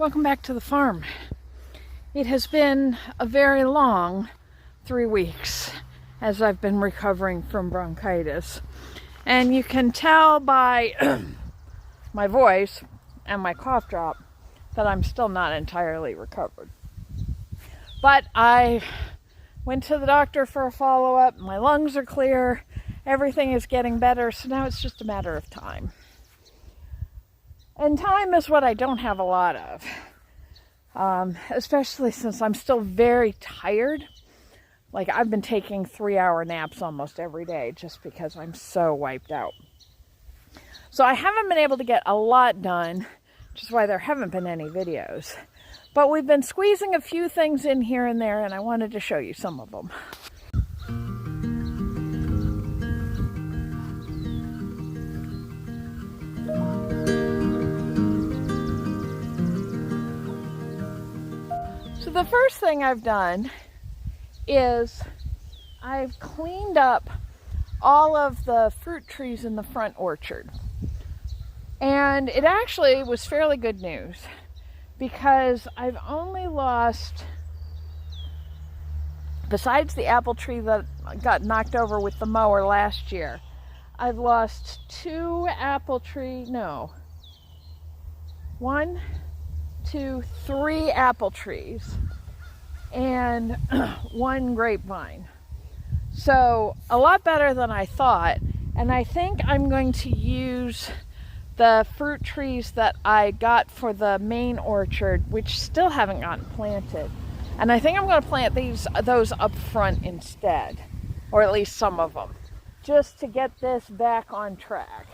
welcome back to the farm. It has been a very long 3 weeks as I've been recovering from bronchitis. And you can tell by my voice and my cough drop that I'm still not entirely recovered. But I went to the doctor for a follow-up. My lungs are clear. Everything is getting better. So now it's just a matter of time. And time is what I don't have a lot of, especially since I'm still very tired. Like, I've been taking 3-hour naps almost every day just because I'm so wiped out. So I haven't been able to get a lot done, which is why there haven't been any videos. But we've been squeezing a few things in here and there, and I wanted to show you some of them. So the first thing I've done is I've cleaned up all of the fruit trees in the front orchard. And it actually was fairly good news because I've only lost, besides the apple tree that got knocked over with the mower last year, I've lost 3 apple trees and 1 grapevine. So a lot better than I thought. And I think I'm going to use the fruit trees that I got for the main orchard, which still haven't gotten planted. And I think I'm going to plant those up front instead, or at least some of them, just to get this back on track.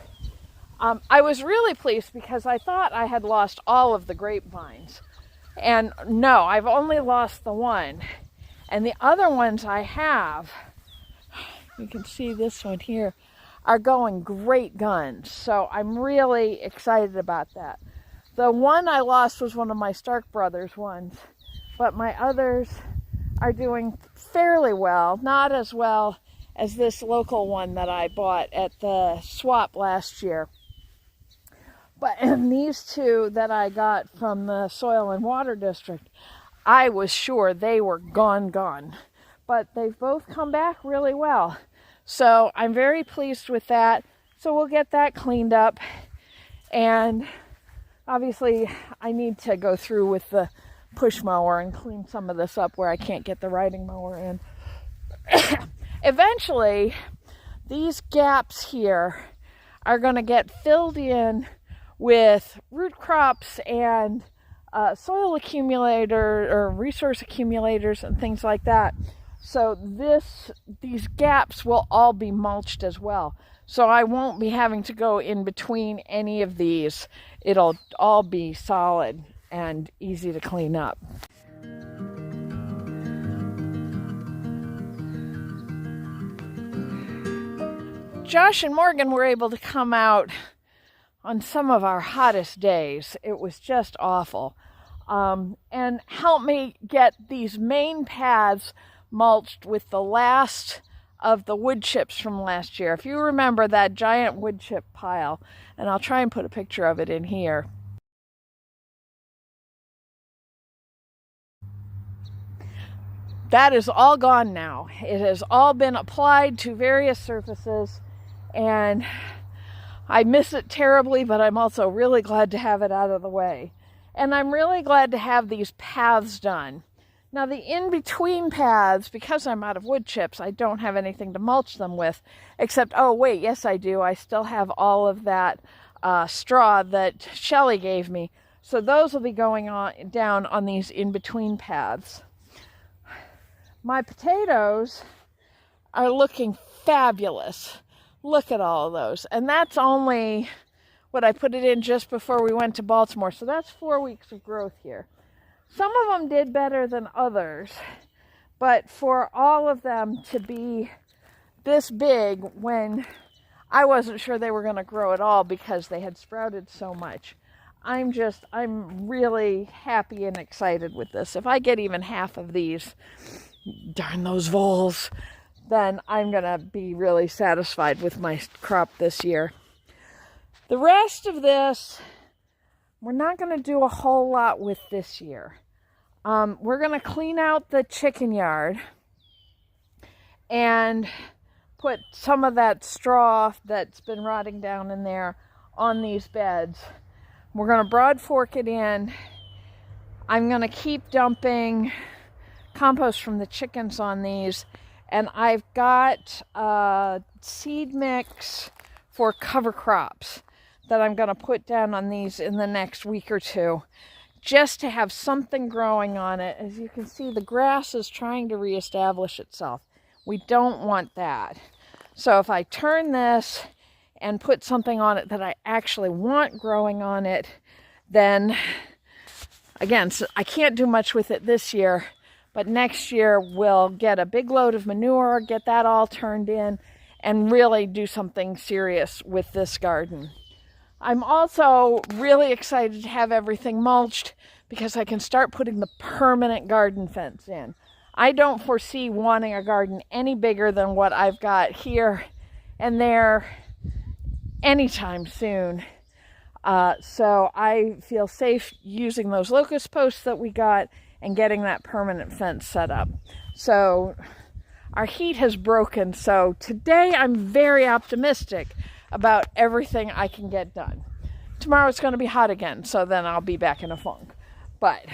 I was really pleased because I thought I had lost all of the grapevines. And no, I've only lost the 1. And the other ones I have, you can see this one here, are going great guns. So I'm really excited about that. The one I lost was one of my Stark Brothers ones, but my others are doing fairly well. Not as well as this local one that I bought at the swap last year. But in these 2 that I got from the Soil and Water District, I was sure they were gone. But they've both come back really well. So I'm very pleased with that. So we'll get that cleaned up. And obviously I need to go through with the push mower and clean some of this up where I can't get the riding mower in. Eventually, these gaps here are going to get filled in with root crops and soil accumulator or resource accumulators and things like that. So these gaps will all be mulched as well. So I won't be having to go in between any of these. It'll all be solid and easy to clean up. Josh and Morgan were able to come out on some of our hottest days. It was just awful. And help me get these main paths mulched with the last of the wood chips from last year. If you remember that giant wood chip pile, and I'll try and put a picture of it in here. That is all gone now. It has all been applied to various surfaces, and I miss it terribly, but I'm also really glad to have it out of the way. And I'm really glad to have these paths done. Now the in-between paths, because I'm out of wood chips, I don't have anything to mulch them with, except, oh wait, yes I do. I still have all of that straw that Shelly gave me. So those will be going down on these in-between paths. My potatoes are looking fabulous. Look at all of those. And that's only what I put it in just before we went to Baltimore. So that's 4 weeks of growth here. Some of them did better than others, but for all of them to be this big when I wasn't sure they were going to grow at all because they had sprouted so much, I'm really happy and excited with this. If I get even half of these, darn those voles, then I'm going to be really satisfied with my crop this year. The rest of this we're not going to do a whole lot with this year. We're going to clean out the chicken yard and put some of that straw that's been rotting down in there on these beds. We're going to broad fork it in. I'm going to keep dumping compost from the chickens on these, and I've got a seed mix for cover crops that I'm going to put down on these in the next week or two, just to have something growing on it. As you can see, the grass is trying to reestablish itself. We don't want that. So if I turn this and put something on it that I actually want growing on it, then again, so I can't do much with it this year, but next year we'll get a big load of manure, get that all turned in, and really do something serious with this garden. I'm also really excited to have everything mulched because I can start putting the permanent garden fence in. I don't foresee wanting a garden any bigger than what I've got here and there anytime soon. So I feel safe using those locust posts that we got and getting that permanent fence set up. So our heat has broken, so today I'm very optimistic about everything I can get done. Tomorrow it's going to be hot again, so then I'll be back in a funk. But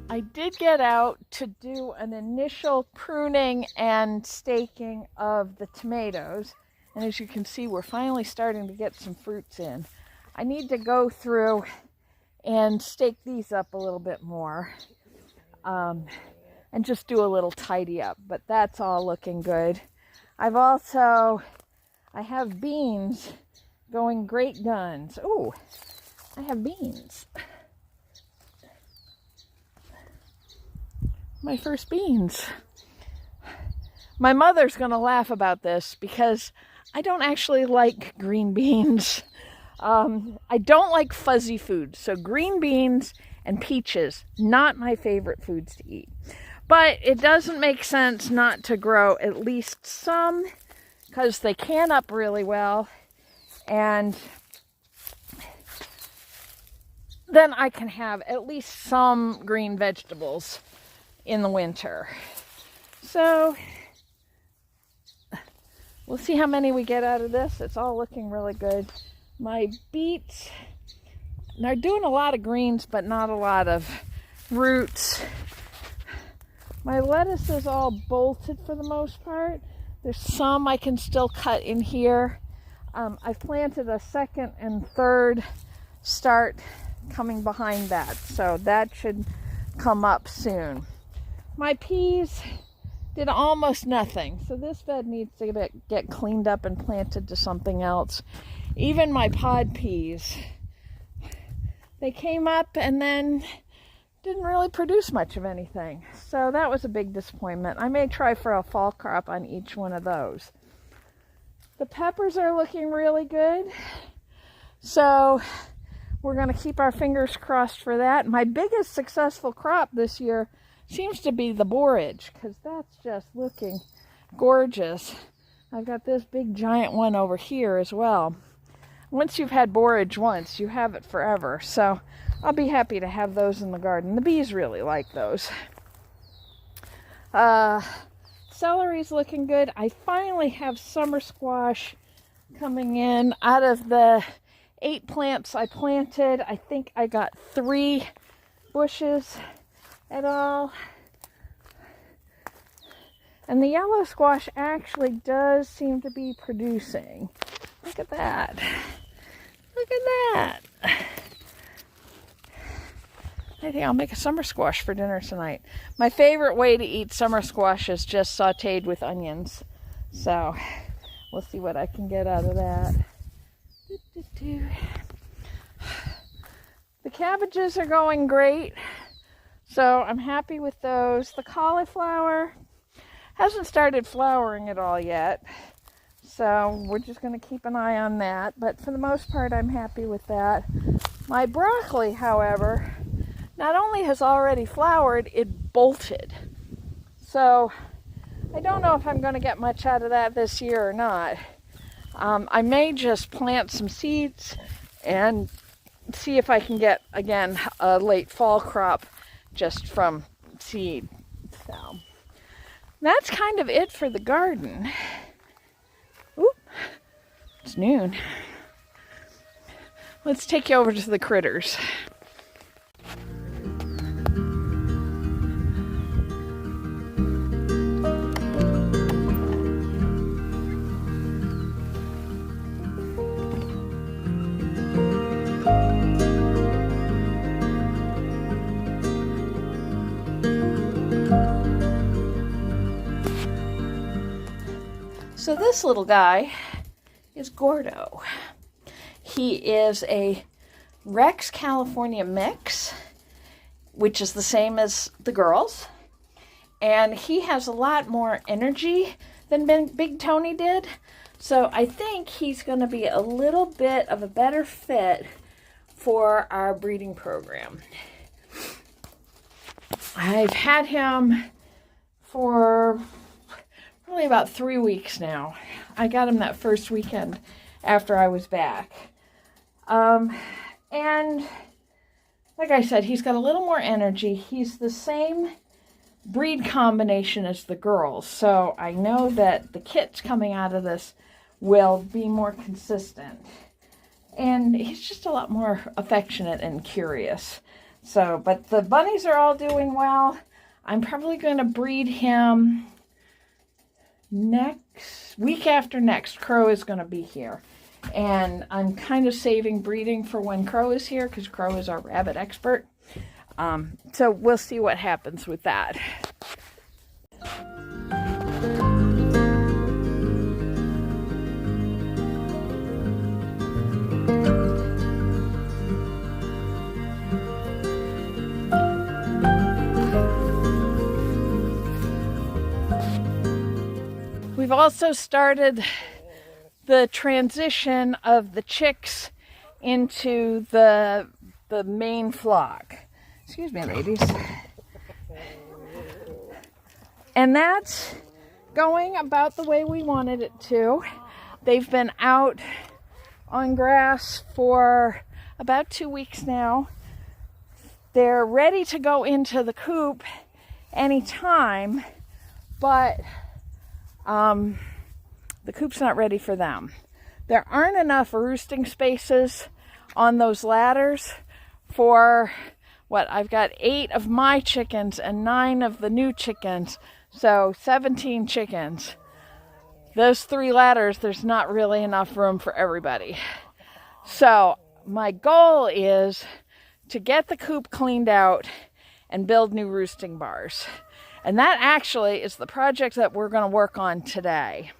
I did get out to do an initial pruning and staking of the tomatoes, and as you can see, we're finally starting to get some fruits in. I need to go through and stake these up a little bit more, and just do a little tidy up, but that's all looking good. I have beans going great guns. Oh, I have beans. My first beans. My mother's gonna laugh about this because I don't actually like green beans. I don't like fuzzy foods, so green beans and peaches, not my favorite foods to eat. But it doesn't make sense not to grow at least some, because they can up really well, and then I can have at least some green vegetables in the winter. So we'll see how many we get out of this. It's all looking really good. My beets, they're doing a lot of greens, but not a lot of roots. My lettuce is all bolted for the most part. There's some I can still cut in here. I've planted a second and third start coming behind that, so that should come up soon. My peas did almost nothing, so this bed needs to get cleaned up and planted to something else. Even my pod peas, they came up and then didn't really produce much of anything, so that was a big disappointment. I may try for a fall crop on each one of those. The peppers are looking really good, so we're going to keep our fingers crossed for that. My biggest successful crop this year seems to be the borage, because that's just looking gorgeous. I've got this big giant one over here as well. Once you've had borage once, you have it forever, so I'll be happy to have those in the garden. The bees really like those. Celery's looking good. I finally have summer squash coming in. Out of the 8 plants I planted, I think I got 3 bushes at all. And the yellow squash actually does seem to be producing. Look at that. Look at that. I think I'll make a summer squash for dinner tonight. My favorite way to eat summer squash is just sauteed with onions. So we'll see what I can get out of that. The cabbages are going great, so I'm happy with those. The cauliflower hasn't started flowering at all yet, so we're just going to keep an eye on that. But for the most part, I'm happy with that. My broccoli, however, not only has already flowered, it bolted. So I don't know if I'm going to get much out of that this year or not. I may just plant some seeds and see if I can get, again, a late fall crop just from seed. So that's kind of it for the garden. Oop, it's noon. Let's take you over to the critters. So this little guy is Gordo. He is a Rex California mix, which is the same as the girls. And he has a lot more energy than Big Tony did. So I think he's going to be a little bit of a better fit for our breeding program. I've had him for probably about 3 weeks now. I got him that first weekend after I was back. And like I said, he's got a little more energy. He's the same breed combination as the girls. So I know that the kits coming out of this will be more consistent. And he's just a lot more affectionate and curious. So, but the bunnies are all doing well. I'm probably going to breed him next week after next. Crow is going to be here, and I'm kind of saving breeding for when Crow is here because Crow is our rabbit expert. So we'll see what happens with that. We've also started the transition of the chicks into the main flock. Excuse me, ladies. And that's going about the way we wanted it to. They've been out on grass for about 2 weeks now. They're ready to go into the coop anytime, but the coop's not ready for them. There aren't enough roosting spaces on those ladders for what I've got 8 of my chickens and 9 of the new chickens, so 17 chickens. Those 3 ladders, there's not really enough room for everybody. So my goal is to get the coop cleaned out and build new roosting bars. And that actually is the project that we're going to work on today.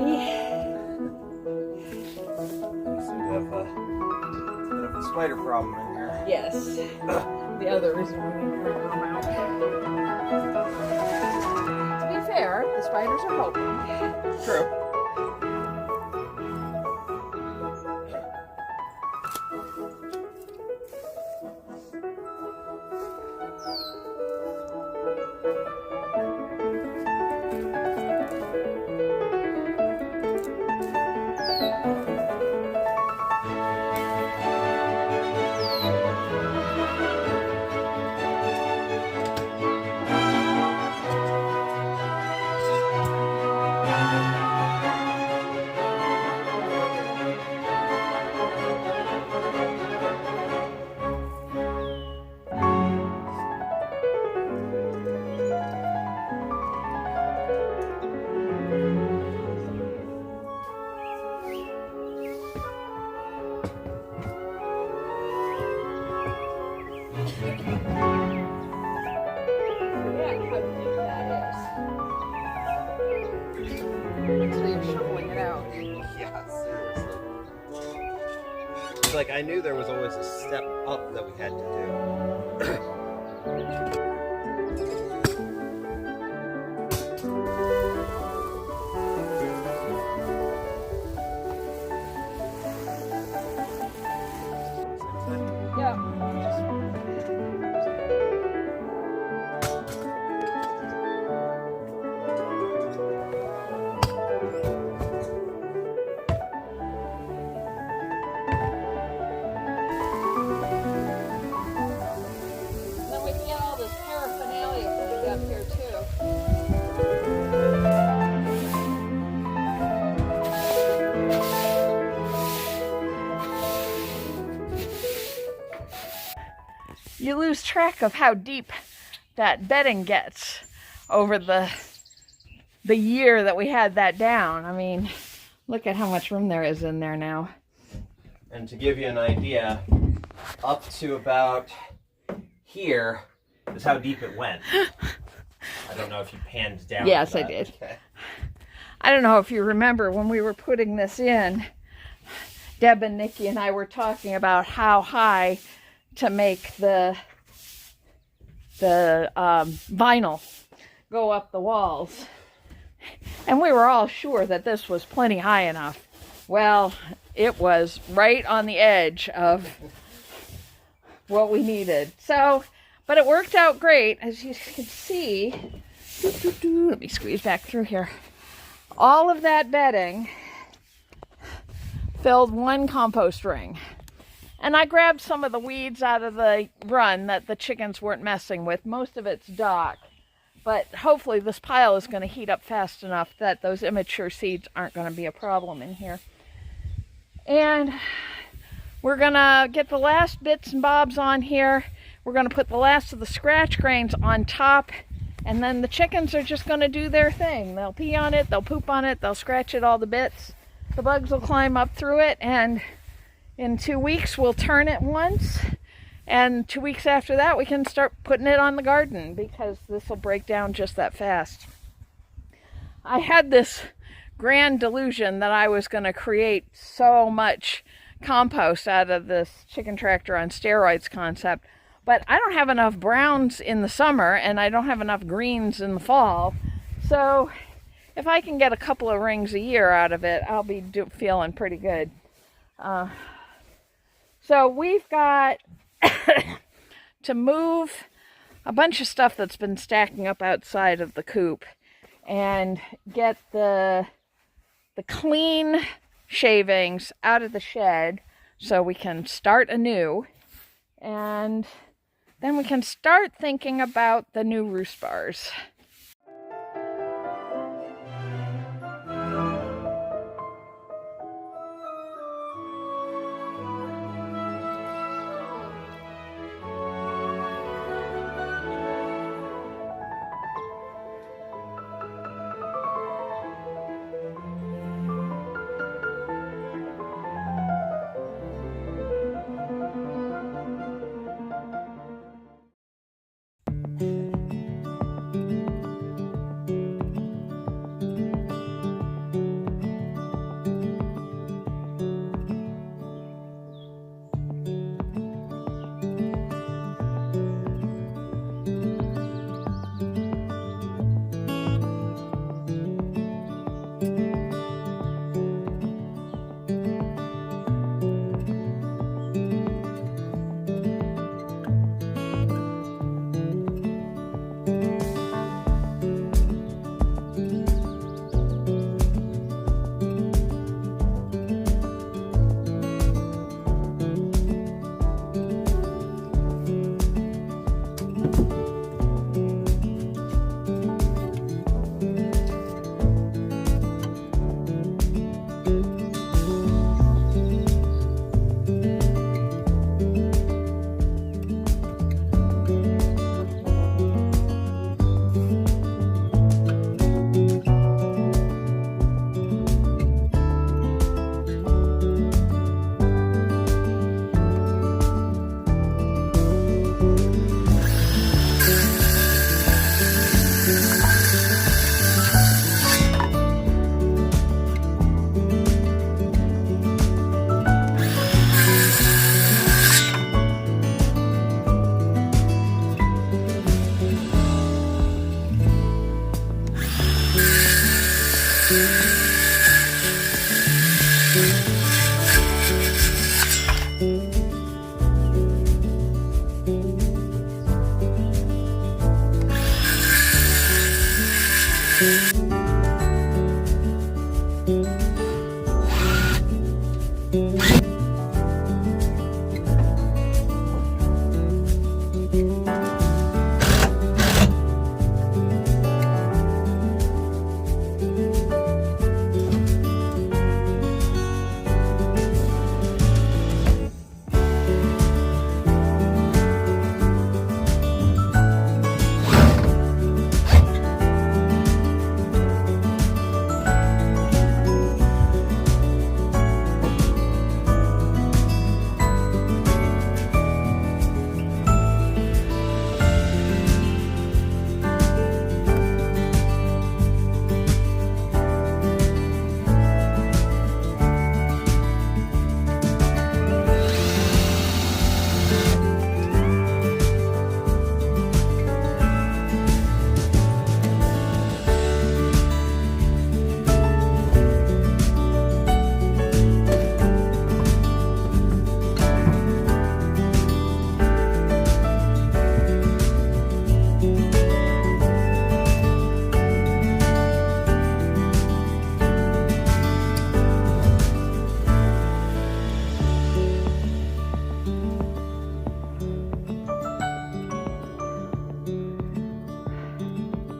We seem to have a bit of a spider problem in here. Yes. The other reason we need to come out. To be fair, the spiders are helping. True. Until you're shoveling it out. Yeah, seriously. It's like I knew there was always a step up that we had to do. Then we can get all this paraphernalia put up here too. You lose track of how deep that bedding gets over the year that we had that down. I mean, look at how much room there is in there now. And to give you an idea, up to about here is how deep it went. I don't know if you panned down. Yes, I did. Okay. I don't know if you remember when we were putting this in, Deb and Nikki and I were talking about how high to make the vinyl go up the walls. And we were all sure that this was plenty high enough. Well, it was right on the edge of what we needed. So, but it worked out great, as you can see. Let me squeeze back through here. All of that bedding filled one compost ring. And I grabbed some of the weeds out of the run that the chickens weren't messing with. Most of it's dock. But hopefully this pile is going to heat up fast enough that those immature seeds aren't going to be a problem in here. And we're going to get the last bits and bobs on here. We're going to put the last of the scratch grains on top. And then the chickens are just going to do their thing. They'll pee on it, they'll poop on it, they'll scratch it all the bits. The bugs will climb up through it, and in 2 weeks we'll turn it once. And 2 weeks after that, we can start putting it on the garden because this will break down just that fast. I had this grand delusion that I was going to create so much compost out of this chicken tractor on steroids concept, but I don't have enough browns in the summer and I don't have enough greens in the fall. So if I can get a couple of rings a year out of it, I'll be feeling pretty good. So we've got to move a bunch of stuff that's been stacking up outside of the coop and get the clean shavings out of the shed so we can start anew, and then we can start thinking about the new roost bars.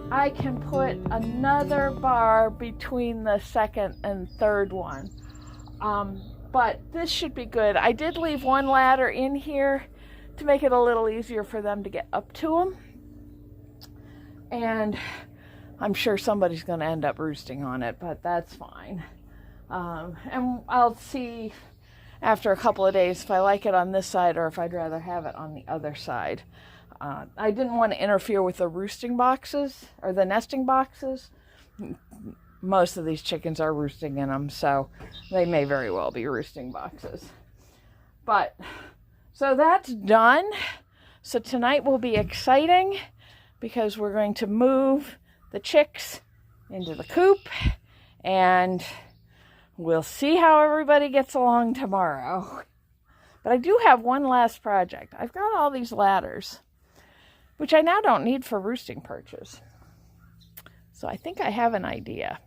I can put another bar between the second and third one. But this should be good. I did leave one ladder in here to make it a little easier for them to get up to them. And I'm sure somebody's going to end up roosting on it, but that's fine. And I'll see after a couple of days if I like it on this side or if I'd rather have it on the other side. I didn't want to interfere with the roosting boxes or the nesting boxes. Most of these chickens are roosting in them, so they may very well be roosting boxes. But, so that's done. So tonight will be exciting because we're going to move the chicks into the coop, and we'll see how everybody gets along tomorrow. But I do have one last project. I've got all these ladders, which I now don't need for roosting perches. So I think I have an idea.